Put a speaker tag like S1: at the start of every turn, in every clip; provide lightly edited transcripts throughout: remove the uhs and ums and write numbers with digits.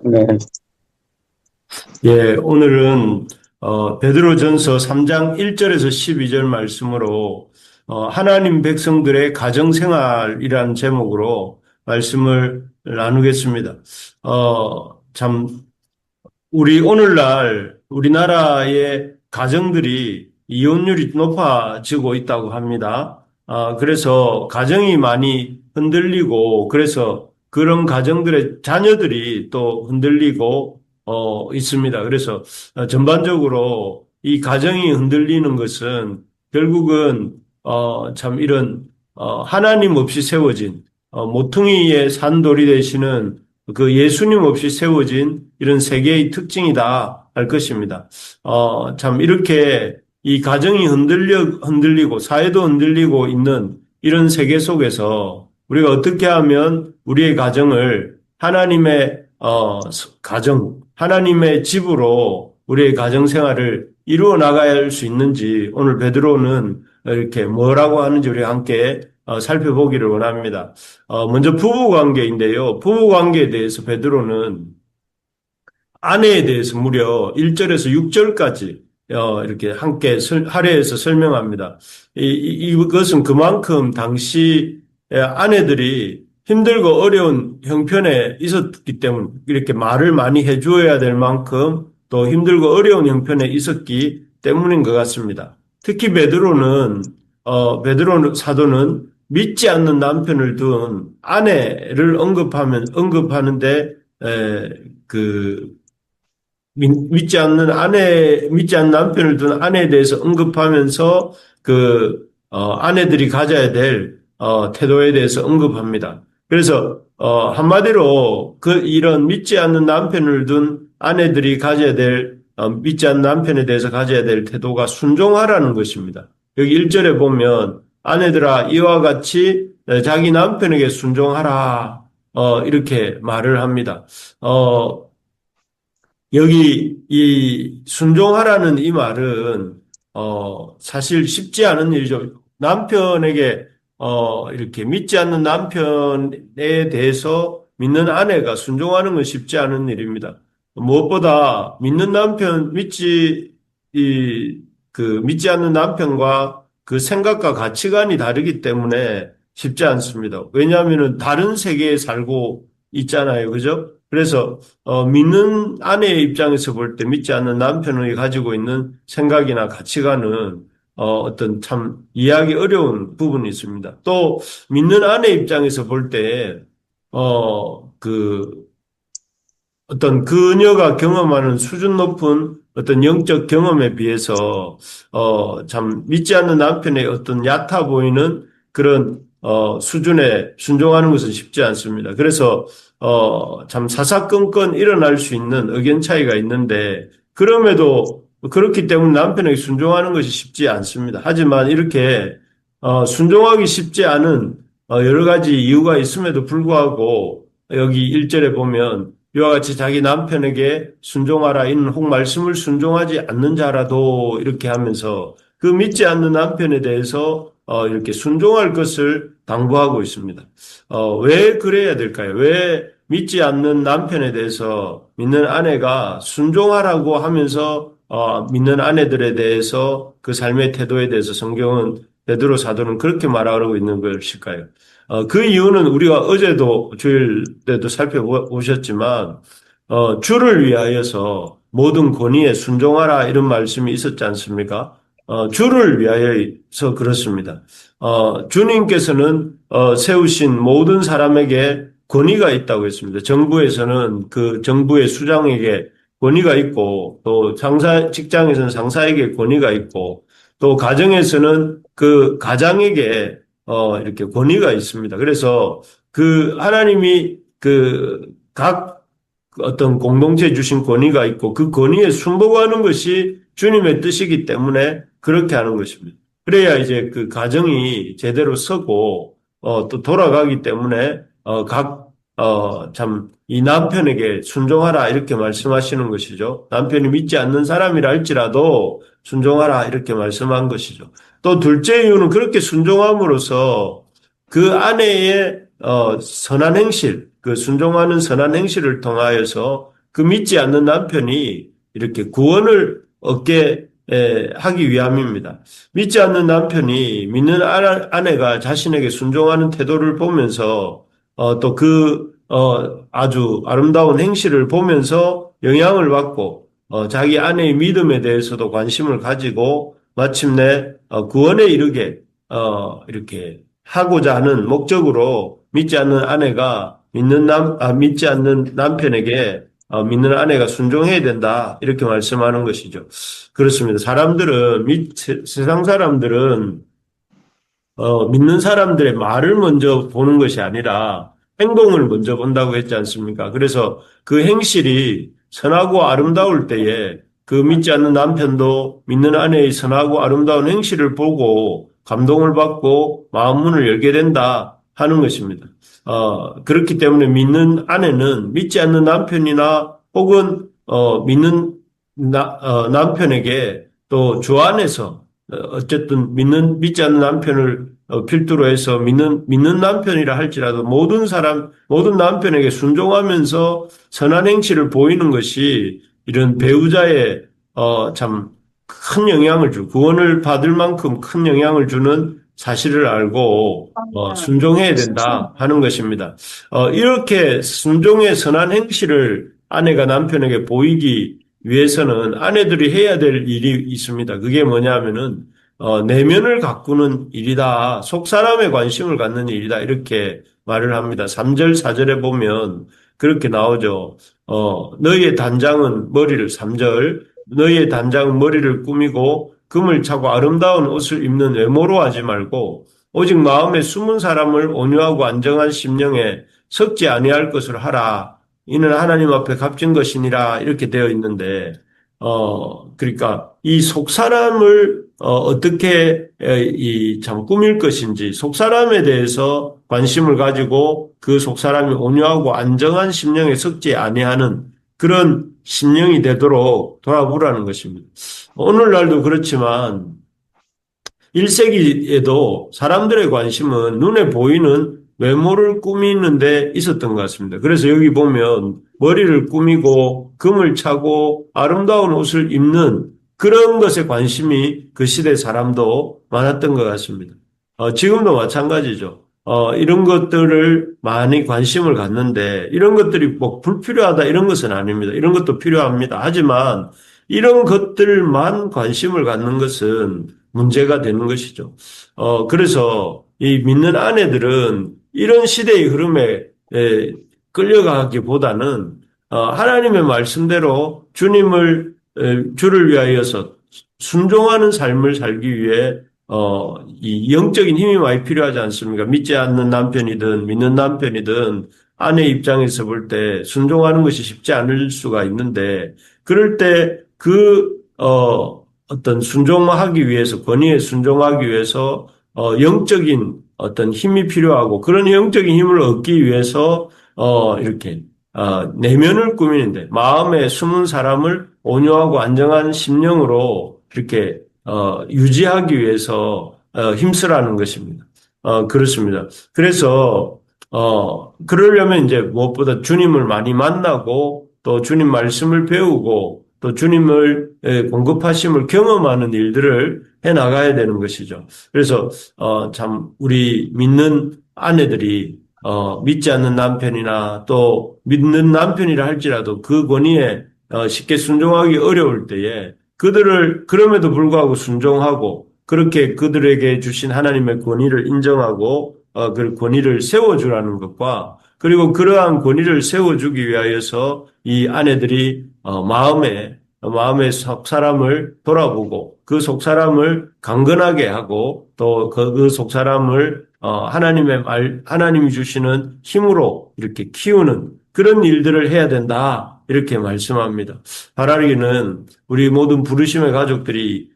S1: 네,
S2: 예, 오늘은 베드로전서 3장 1절에서 12절 말씀으로 하나님 백성들의 가정생활이라는 제목으로 말씀을 나누겠습니다. 참 우리 오늘날 우리나라의 가정들이 이혼율이 높아지고 있다고 합니다. 그래서 가정이 많이 흔들리고 그래서 그런 가정들의 자녀들이 또 흔들리고 있습니다. 그래서 전반적으로 이 가정이 흔들리는 것은 결국은 참 이런 하나님 없이 세워진 모퉁이의 산돌이 되시는 그 예수님 없이 세워진 이런 세계의 특징이다 할 것입니다. 참 이렇게 이 가정이 흔들리고 사회도 흔들리고 있는 이런 세계 속에서 우리가 어떻게 하면 우리의 가정을 하나님의 가정, 하나님의 집으로 우리의 가정 생활을 이루어 나가야 할 수 있는지 오늘 베드로는 이렇게 뭐라고 하는지 우리 함께 살펴보기를 원합니다. 먼저 부부 관계인데요. 부부 관계에 대해서 베드로는 아내에 대해서 무려 1절에서 6절까지 이렇게 함께 할애해서 설명합니다. 이것은 그만큼 당시 아내들이 힘들고 어려운 형편에 있었기 때문에 이렇게 말을 많이 해주어야 될 만큼 또 힘들고 어려운 형편에 있었기 때문인 것 같습니다. 특히 베드로 사도는 믿지 않는 남편을 둔 아내를 언급하는데, 그, 믿지 않는 남편을 둔 아내에 대해서 언급하면서 아내들이 가져야 될, 태도에 대해서 언급합니다. 그래서, 한마디로 이런 믿지 않는 남편을 둔 아내들이 가져야 될, 믿지 않는 남편에 대해서 가져야 될 태도가 순종하라는 것입니다. 여기 1절에 보면 아내들아 이와 같이 자기 남편에게 순종하라 이렇게 말을 합니다. 여기 이 순종하라는 이 말은 사실 쉽지 않은 일이죠. 남편에게 이렇게 믿지 않는 남편에 대해서 믿는 아내가 순종하는 건 쉽지 않은 일입니다. 무엇보다 믿는 남편 믿지 않는 남편과 그 생각과 가치관이 다르기 때문에 쉽지 않습니다. 왜냐하면은 다른 세계에 살고 있잖아요. 그죠? 그래서 믿는 아내의 입장에서 볼 때 믿지 않는 남편이 가지고 있는 생각이나 가치관은 어떤 참 이해하기 어려운 부분이 있습니다. 또 믿는 아내 입장에서 볼 때, 어떤 그녀가 경험하는 수준 높은 어떤 영적 경험에 비해서, 참 믿지 않는 남편의 어떤 얕아 보이는 그런, 수준에 순종하는 것은 쉽지 않습니다. 그래서, 참 사사건건 일어날 수 있는 의견 차이가 있는데, 그럼에도 그렇기 때문에 남편에게 순종하는 것이 쉽지 않습니다. 하지만 이렇게, 순종하기 쉽지 않은 여러 가지 이유가 있음에도 불구하고, 여기 1절에 보면 이와 같이 자기 남편에게 순종하라. 이는 혹 말씀을 순종하지 않는 자라도 이렇게 하면서 그 믿지 않는 남편에 대해서 이렇게 순종할 것을 당부하고 있습니다. 왜 그래야 될까요? 왜 믿지 않는 남편에 대해서 믿는 아내가 순종하라고 하면서 믿는 아내들에 대해서 그 삶의 태도에 대해서 성경은 베드로 사도는 그렇게 말하고 있는 것일까요? 그 이유는 우리가 어제도 주일 때도 살펴보셨지만, 주를 위하여서 모든 권위에 순종하라 이런 말씀이 있었지 않습니까? 주를 위하여서 그렇습니다. 주님께서는 세우신 모든 사람에게 권위가 있다고 했습니다. 정부에서는 그 정부의 수장에게 권위가 있고, 또 직장에서는 상사에게 권위가 있고, 또 가정에서는 그 가장에게 이렇게 권위가 있습니다. 그래서 그 하나님이 각 어떤 공동체에 주신 권위가 있고 그 권위에 순복하는 것이 주님의 뜻이기 때문에 그렇게 하는 것입니다. 그래야 이제 그 가정이 제대로 서고 또 돌아가기 때문에 참 이 남편에게 순종하라 이렇게 말씀하시는 것이죠. 남편이 믿지 않는 사람이라 할지라도 순종하라 이렇게 말씀한 것이죠. 또 둘째 이유는 그렇게 순종함으로써 그 아내의 선한 행실, 그 순종하는 선한 행실을 통하여서 그 믿지 않는 남편이 이렇게 구원을 얻게 하기 위함입니다. 믿지 않는 남편이 믿는 아내가 자신에게 순종하는 태도를 보면서 또 아주 아름다운 행실을 보면서 영향을 받고 자기 아내의 믿음에 대해서도 관심을 가지고 마침내 구원에 이르게 이렇게 하고자 하는 목적으로 믿지 않는 남편에게 믿는 아내가 순종해야 된다. 이렇게 말씀하는 것이죠. 그렇습니다. 세상 사람들은 믿는 사람들의 말을 먼저 보는 것이 아니라 행동을 먼저 본다고 했지 않습니까? 그래서 그 행실이 선하고 아름다울 때에 그 믿지 않는 남편도 믿는 아내의 선하고 아름다운 행실을 보고 감동을 받고 마음 문을 열게 된다 하는 것입니다. 그렇기 때문에 믿는 아내는 믿지 않는 남편이나 혹은 남편에게 또 주 안에서 어쨌든 믿지 않는 남편을 필두로 해서 믿는 남편이라 할지라도 모든 남편에게 순종하면서 선한 행실을 보이는 것이 이런 배우자의 참 큰 구원을 받을 만큼 큰 영향을 주는 사실을 알고 순종해야 된다 하는 것입니다. 이렇게 순종의 선한 행실을 아내가 남편에게 보이기 위해서는 아내들이 해야 될 일이 있습니다. 그게 뭐냐면은 내면을 가꾸는 일이다. 속 사람에 관심을 갖는 일이다. 이렇게 말을 합니다. 3절, 4절에 보면 그렇게 나오죠. 너희의 단장은 머리를 꾸미고 금을 차고 아름다운 옷을 입는 외모로 하지 말고 오직 마음에 숨은 사람을 온유하고 안정한 심령에 섞지 아니할 것을 하라. 이는 하나님 앞에 값진 것이니라 이렇게 되어 있는데 그러니까 이 속 사람을 어떻게 이 참 꾸밀 것인지 속 사람에 대해서 관심을 가지고 그 속 사람이 온유하고 안정한 심령에 섞지 아니하는 그런 심령이 되도록 돌아보라는 것입니다. 오늘날도 그렇지만 1세기에도 사람들의 관심은 눈에 보이는 외모를 꾸미는 데 있었던 것 같습니다. 그래서 여기 보면 머리를 꾸미고 금을 차고 아름다운 옷을 입는 그런 것에 관심이 그 시대 사람도 많았던 것 같습니다. 지금도 마찬가지죠. 이런 것들을 많이 관심을 갖는데 이런 것들이 뭐 불필요하다 이런 것은 아닙니다. 이런 것도 필요합니다. 하지만 이런 것들만 관심을 갖는 것은 문제가 되는 것이죠. 그래서 이 믿는 아내들은 이런 시대의 흐름에 끌려가기보다는 하나님의 말씀대로 주를 위하여서 순종하는 삶을 살기 위해 이 영적인 힘이 많이 필요하지 않습니까? 믿지 않는 남편이든 믿는 남편이든 아내 입장에서 볼 때 순종하는 것이 쉽지 않을 수가 있는데 그럴 때 어떤 순종하기 위해서 권위에 순종하기 위해서 영적인 어떤 힘이 필요하고 그런 영적인 힘을 얻기 위해서 이렇게 내면을 꾸미는데 마음에 숨은 사람을 온유하고 안정한 심령으로 이렇게 유지하기 위해서 힘쓰라는 것입니다. 그렇습니다. 그래서 그러려면 이제 무엇보다 주님을 많이 만나고 또 주님 말씀을 배우고 또 주님을 공급하심을 경험하는 일들을 해 나가야 되는 것이죠. 그래서 참 우리 믿는 아내들이 믿지 않는 남편이나 또 믿는 남편이라 할지라도 그 권위에 쉽게 순종하기 어려울 때에 그들을 그럼에도 불구하고 순종하고 그렇게 그들에게 주신 하나님의 권위를 인정하고 그 권위를 세워주라는 것과 그리고 그러한 권위를 세워주기 위하여서 이 아내들이 마음의 속 사람을 돌아보고 그 속 사람을 강건하게 하고 또 그 속 사람을 하나님이 주시는 힘으로 이렇게 키우는 그런 일들을 해야 된다. 이렇게 말씀합니다. 바라기는 우리 모든 부르심의 가족들이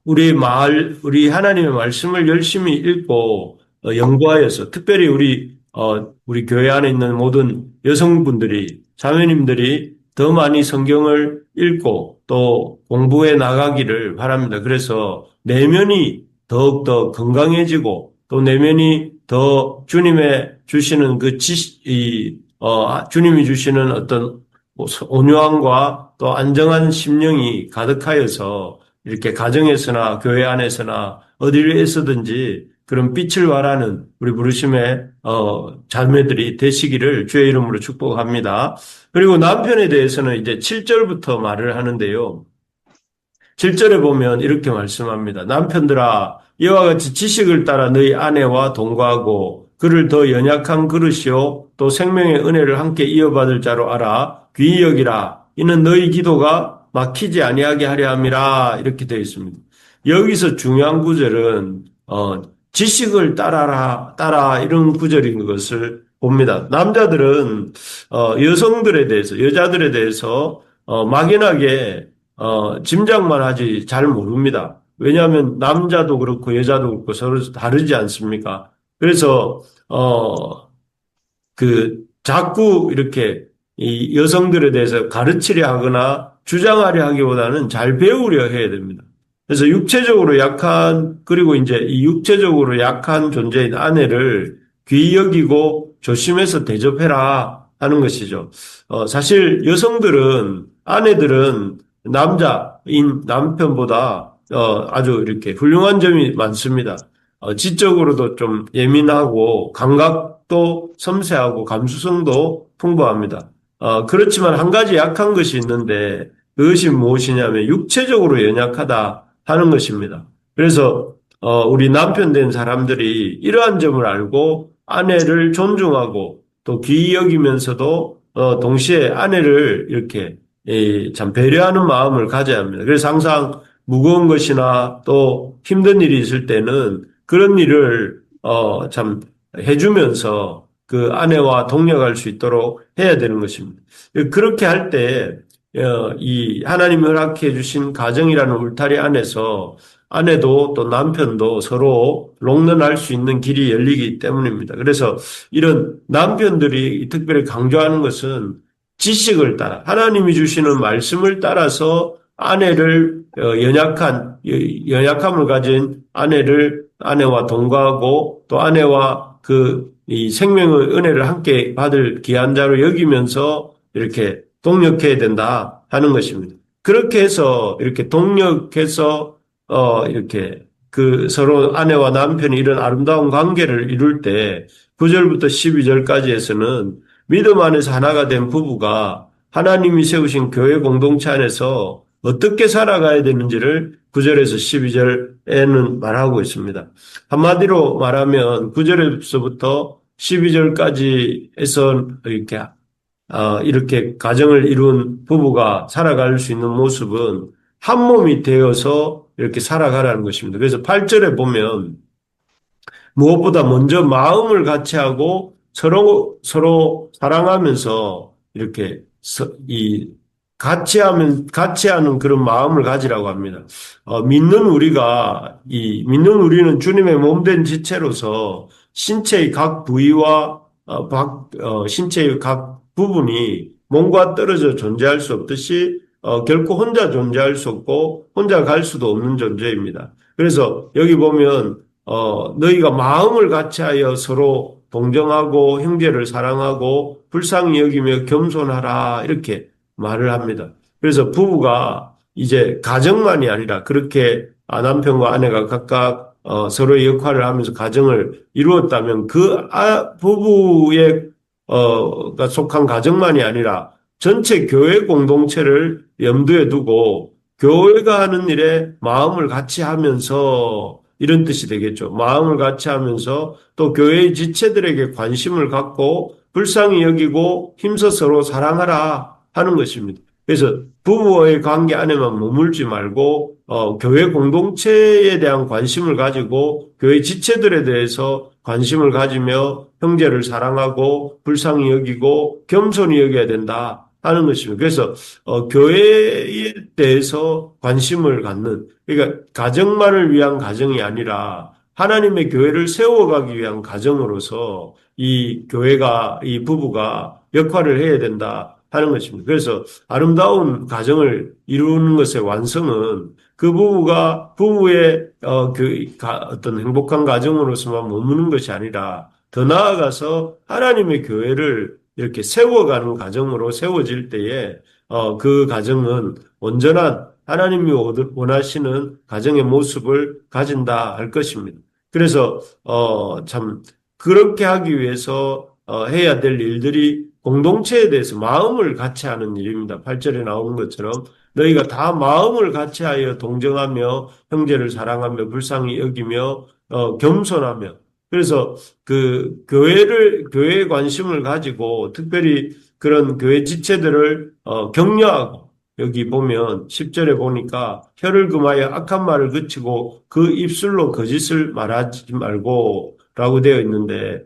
S2: 우리 하나님의 말씀을 열심히 읽고 연구하여서 특별히 우리 교회 안에 있는 모든 여성분들이 자매님들이 더 많이 성경을 읽고 또 공부해 나가기를 바랍니다. 그래서 내면이 더욱더 건강해지고 또 내면이 더 주님의 주시는 이 주님이 주시는 어떤 온유함과 또 안정한 심령이 가득하여서 이렇게 가정에서나 교회 안에서나 어디에서든지 그런 빛을 발하는 우리 부르심의 자매들이 되시기를 주의 이름으로 축복합니다. 그리고 남편에 대해서는 이제 7절부터 말을 하는데요. 7절에 보면 이렇게 말씀합니다. 남편들아 이와 같이 지식을 따라 너희 아내와 동거하고 그를 더 연약한 그릇이요 또 생명의 은혜를 함께 이어받을 자로 알아 귀히 여기라. 이는 너희 기도가 막히지 아니하게 하려 함이라. 이렇게 되어 있습니다. 여기서 중요한 구절은 지식을 따라 이런 구절인 것을 봅니다. 남자들은 여성들에 대해서 여자들에 대해서 막연하게 짐작만 하지 잘 모릅니다. 왜냐하면 남자도 그렇고 여자도 그렇고 서로 다르지 않습니까? 그래서 자꾸 이렇게 이 여성들에 대해서 가르치려 하거나 주장하려 하기보다는 잘 배우려 해야 됩니다. 그래서 육체적으로 약한, 그리고 이제 이 육체적으로 약한 존재인 아내를 귀히 여기고 조심해서 대접해라 하는 것이죠. 사실 여성들은, 아내들은 남자인 남편보다 아주 이렇게 훌륭한 점이 많습니다. 지적으로도 좀 예민하고 감각도 섬세하고 감수성도 풍부합니다. 그렇지만 한 가지 약한 것이 있는데 그것이 무엇이냐면 육체적으로 연약하다 하는 것입니다. 그래서 우리 남편 된 사람들이 이러한 점을 알고 아내를 존중하고 또 귀히 여기면서도 동시에 아내를 이렇게 참 배려하는 마음을 가져야 합니다. 그래서 항상 무거운 것이나 또 힘든 일이 있을 때는 그런 일을 참 해주면서 그 아내와 동력할 수 있도록 해야 되는 것입니다. 그렇게 할 때 이 하나님이 허락해 주신 가정이라는 울타리 안에서 아내도 또 남편도 서로 롱런할 수 있는 길이 열리기 때문입니다. 그래서 이런 남편들이 특별히 강조하는 것은 지식을 따라 하나님이 주시는 말씀을 따라서 아내를 연약함을 가진 아내와 동거하고 또 아내와 이 생명의 은혜를 함께 받을 귀한 자로 여기면서 이렇게 동력해야 된다 하는 것입니다. 그렇게 해서 이렇게 동력해서 이렇게 서로 아내와 남편이 이런 아름다운 관계를 이룰 때 9절부터 12절까지에서는 믿음 안에서 하나가 된 부부가 하나님이 세우신 교회 공동체 안에서 어떻게 살아가야 되는지를 9절에서 12절에는 말하고 있습니다. 한마디로 말하면 9절에서부터 12절까지에서 이렇게 가정을 이룬 부부가 살아갈 수 있는 모습은 한 몸이 되어서 이렇게 살아가라는 것입니다. 그래서 8절에 보면 무엇보다 먼저 마음을 같이 하고 서로 사랑하면서 이렇게 같이 하는 그런 마음을 가지라고 합니다. 믿는 우리는 주님의 몸된 지체로서 신체의 각 부위와 신체의 각 부분이 몸과 떨어져 존재할 수 없듯이 결코 혼자 존재할 수 없고 혼자 갈 수도 없는 존재입니다. 그래서 여기 보면 너희가 마음을 같이하여 서로 동정하고 형제를 사랑하고 불쌍히 여기며 겸손하라 이렇게 말을 합니다. 그래서 부부가 이제 가정만이 아니라 그렇게 남편과 아내가 각각 서로의 역할을 하면서 가정을 이루었다면 부부의 가 속한 가정만이 아니라 전체 교회 공동체를 염두에 두고 교회가 하는 일에 마음을 같이 하면서 이런 뜻이 되겠죠. 마음을 같이 하면서 또 교회의 지체들에게 관심을 갖고 불쌍히 여기고 힘써 서로 사랑하라 하는 것입니다. 그래서 부부와의 관계 안에만 머물지 말고 교회 공동체에 대한 관심을 가지고 교회 지체들에 대해서 관심을 가지며 형제를 사랑하고 불쌍히 여기고 겸손히 여겨야 된다 하는 것입니다. 그래서 교회에 대해서 관심을 갖는 그러니까 가정만을 위한 가정이 아니라 하나님의 교회를 세워가기 위한 가정으로서 이 부부가 역할을 해야 된다 하는 것입니다. 그래서 아름다운 가정을 이루는 것의 완성은 그 부부가 부부의 어떤 행복한 가정으로서만 머무는 것이 아니라 더 나아가서 하나님의 교회를 이렇게 세워가는 과정으로 세워질 때에 그 가정은 온전한 하나님이 원하시는 가정의 모습을 가진다 할 것입니다. 그래서 참 그렇게 하기 위해서 해야 될 일들이 공동체에 대해서 마음을 같이 하는 일입니다. 8절에 나오는 것처럼 너희가 다 마음을 같이하여 동정하며 형제를 사랑하며 불쌍히 여기며 겸손하며 그래서 그 교회에 관심을 가지고 특별히 그런 교회 지체들을 격려하고 여기 보면 10절에 보니까 혀를 금하여 악한 말을 그치고 그 입술로 거짓을 말하지 말고 라고 되어 있는데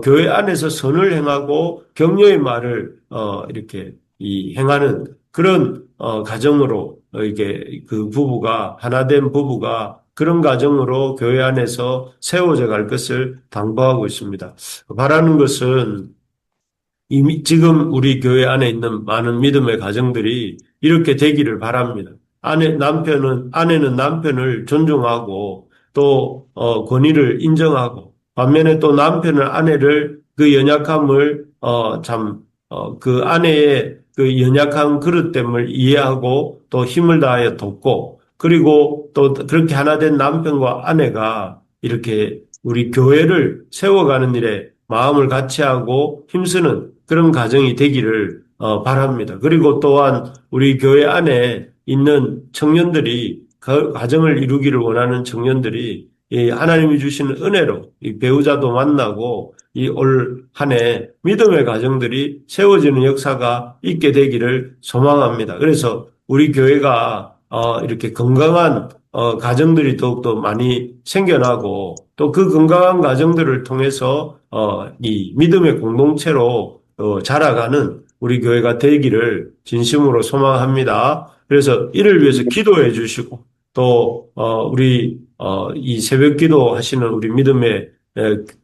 S2: 교회 안에서 선을 행하고 격려의 말을 이렇게 행하는 그런 가정으로 이게 그 부부가 하나된 부부가 그런 가정으로 교회 안에서 세워져 갈 것을 당부하고 있습니다. 바라는 것은 이미 지금 우리 교회 안에 있는 많은 믿음의 가정들이 이렇게 되기를 바랍니다. 아내는 남편을 존중하고 또 권위를 인정하고 반면에 또 남편은 아내를 그 연약함을 그 아내의 그 연약한 그릇됨을 이해하고 또 힘을 다하여 돕고 그리고 또 그렇게 하나 된 남편과 아내가 이렇게 우리 교회를 세워가는 일에 마음을 같이 하고 힘쓰는 그런 가정이 되기를 바랍니다. 그리고 또한 우리 교회 안에 있는 청년들이 그 가정을 이루기를 원하는 청년들이 이 하나님이 주시는 은혜로 이 배우자도 만나고 이 올 한 해 믿음의 가정들이 세워지는 역사가 있게 되기를 소망합니다. 그래서 우리 교회가 이렇게 건강한 가정들이 더욱더 많이 생겨나고 또 그 건강한 가정들을 통해서 이 믿음의 공동체로 자라가는 우리 교회가 되기를 진심으로 소망합니다. 그래서 이를 위해서 기도해 주시고 또 우리 이 새벽 기도 하시는 우리 믿음의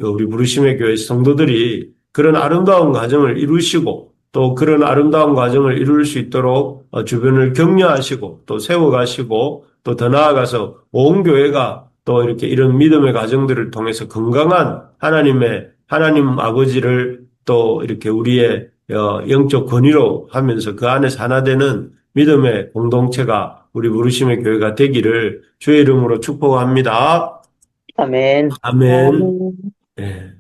S2: 우리 부르심의 교회 성도들이 그런 아름다운 가정을 이루시고 또 그런 아름다운 과정을 이룰 수 있도록 주변을 격려하시고 또 세워가시고 또 더 나아가서 온 교회가 또 이렇게 이런 믿음의 가정들을 통해서 건강한 하나님 아버지를 또 이렇게 우리의 영적 권위로 하면서 그 안에서 하나 되는 믿음의 공동체가 우리 부르심의 교회가 되기를 주의 이름으로 축복합니다.
S1: 아멘.
S2: 아멘. 예.